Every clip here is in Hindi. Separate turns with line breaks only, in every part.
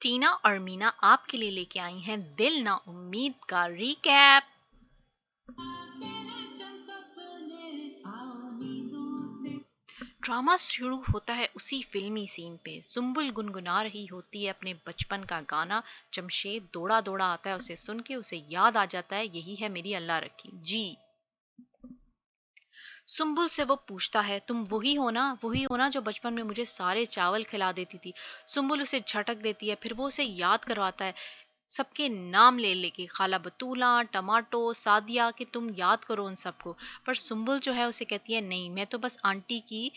टीना और मीना आपके लिए लेके आई हैं दिल ना उम्मीद का रीकैप। ड्रामा शुरू होता है उसी फिल्मी सीन पे। सुम्बुल गुनगुना रही होती है अपने बचपन का गाना। जमशेद दौड़ा दौड़ा आता है, उसे सुन के उसे याद आ जाता है, यही है मेरी अल्लाह रखी जी। सुम्बुल से वो पूछता है, तुम वही हो ना जो बचपन में मुझे सारे चावल खिला देती थी। सुम्बुल उसे झटक देती है, फिर वो उसे याद करवाता है सबके नाम ले लेके, खाला बतूला, टमाटो, सादिया, कि तुम याद करो उन सबको। पर सुम्बुल जो है उसे कहती है, नहीं मैं तो बस आंटी की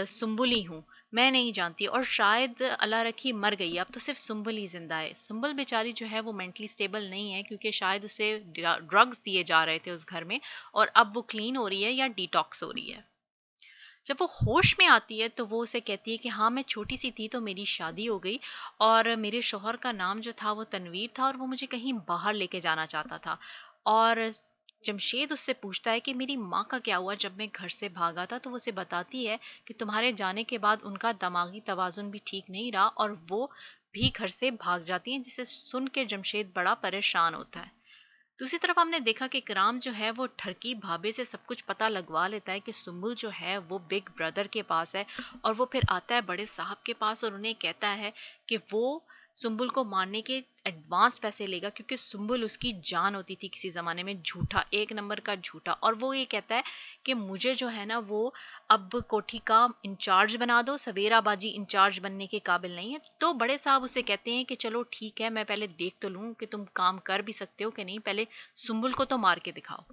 सुम्बुल ही हूँ, मैं नहीं जानती, और शायद अल्लाह रखी मर गई, अब तो सिर्फ सुम्बुल ही जिंदा है। सुम्बुल बेचारी जो है वो मेंटली स्टेबल नहीं है, क्योंकि शायद उसे ड्रग्स दिए जा रहे थे उस घर में, और अब वो क्लीन हो रही है या डिटॉक्स हो रही है। जब वो होश में आती है तो वो उसे कहती है कि हाँ मैं छोटी सी थी तो मेरी शादी हो गई, और मेरे शौहर का नाम जो था वो तनवीर था, और वो मुझे कहीं बाहर लेके जाना चाहता था। और जमशेद उससे पूछता है कि मेरी माँ का क्या हुआ जब मैं घर से भागा था, तो वो उसे बताती है कि तुम्हारे जाने के बाद उनका दिमागी तवाजुन भी ठीक नहीं रहा, और वो भी घर से भाग जाती हैं, जिसे सुन के जमशेद बड़ा परेशान होता है। दूसरी तरफ हमने देखा कि इकराम जो है वो ठरकी भाभे से सब कुछ पता लगवा लेता है कि सुम्बुल जो है वो बिग ब्रदर के पास है, और वो फिर आता है बड़े साहब के पास और उन्हें कहता है कि वो सुम्बुल को मारने के एडवांस पैसे लेगा, क्योंकि सुम्बुल उसकी जान होती थी किसी ज़माने में। झूठा, एक नंबर का झूठा। और वो ये कहता है कि मुझे जो है ना वो अब कोठी का इंचार्ज बना दो, सवेराबाजी इंचार्ज बनने के काबिल नहीं है। तो बड़े साहब उसे कहते हैं कि चलो ठीक है, मैं पहले देख तो लूं कि तुम काम कर भी सकते हो कि नहीं, पहले सुम्बुल को तो मार के दिखाओ।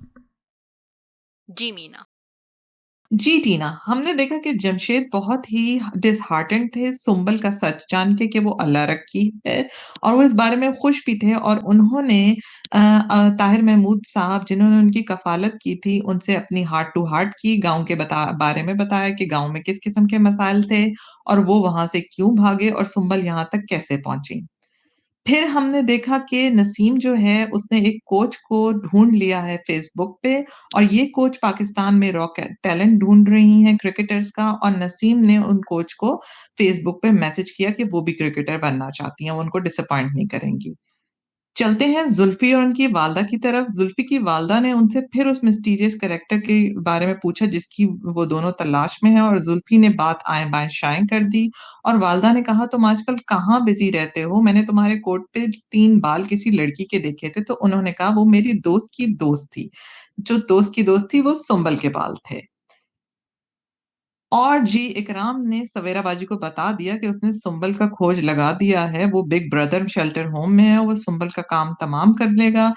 जी मीना।
जी टीना, हमने देखा कि जमशेद बहुत ही डिसहार्टेंड थे सुंबल का सच जान के कि वो अल्लाह रखी है, और वो इस बारे में खुश भी थे। और उन्होंने ताहिर महमूद साहब जिन्होंने उनकी कफालत की थी उनसे अपनी हार्ट टू हार्ट की, गांव के बारे में बताया कि गांव में किस किस्म के मसाइल थे और वो वहां से क्यों भागे और सुंबल यहाँ तक कैसे पहुंची। फिर हमने देखा कि नसीम जो है उसने एक कोच को ढूंढ लिया है फेसबुक पे, और ये कोच पाकिस्तान में रॉ टैलेंट ढूंढ रही हैं क्रिकेटर्स का, और नसीम ने उन कोच को फेसबुक पे मैसेज किया कि वो भी क्रिकेटर बनना चाहती हैं, वो उनको डिसअपॉइंट नहीं करेंगी। चलते हैं जुल्फी और उनकी वालदा की तरफ। जुल्फी की वालदा ने उनसे फिर उस मिस्टीरियस कैरेक्टर के बारे में पूछा जिसकी वो दोनों तलाश में हैं, और जुल्फी ने बात आए बाएं शाएं कर दी। और वालदा ने कहा, तुम आजकल कहाँ बिजी रहते हो, मैंने तुम्हारे कोट पे 3 बाल किसी लड़की के देखे थे। तो उन्होंने कहा वो मेरी दोस्त की दोस्त थी, जो दोस्त की दोस्त थी वो सुंबल के बाल थे। और जी इकराम ने सवेराबाजी को बता दिया कि उसने सुंबल का खोज लगा दिया है, वो बिग ब्रदर शेल्टर होम में है, वो सुंबल का काम तमाम कर लेगा।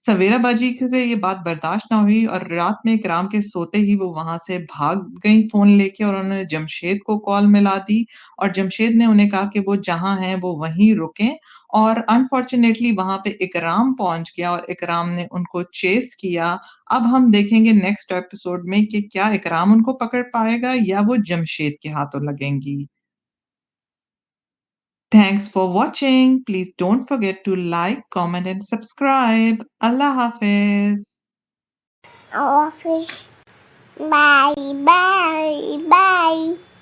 सवेराबाजी से ये बात बर्दाश्त ना हुई, और रात में इकराम के सोते ही वो वहां से भाग गई फोन लेके, और उन्होंने जमशेद को कॉल मिला दी। और जमशेद ने उन्हें कहा कि वो जहां हैं वो वहीं रुकें। और अनफॉर्चुनेटली वहां पे इकराम पहुंच गया और इकराम ने उनको चेस किया। अब हम देखेंगे नेक्स्ट एपिसोड में कि क्या इकराम उनको पकड़ पाएगा या वो जमशेद के हाथों लगेंगी। Thanks for watching. Please don't forget to like, comment, and subscribe. Allah Hafiz.
Office. Bye, bye, bye.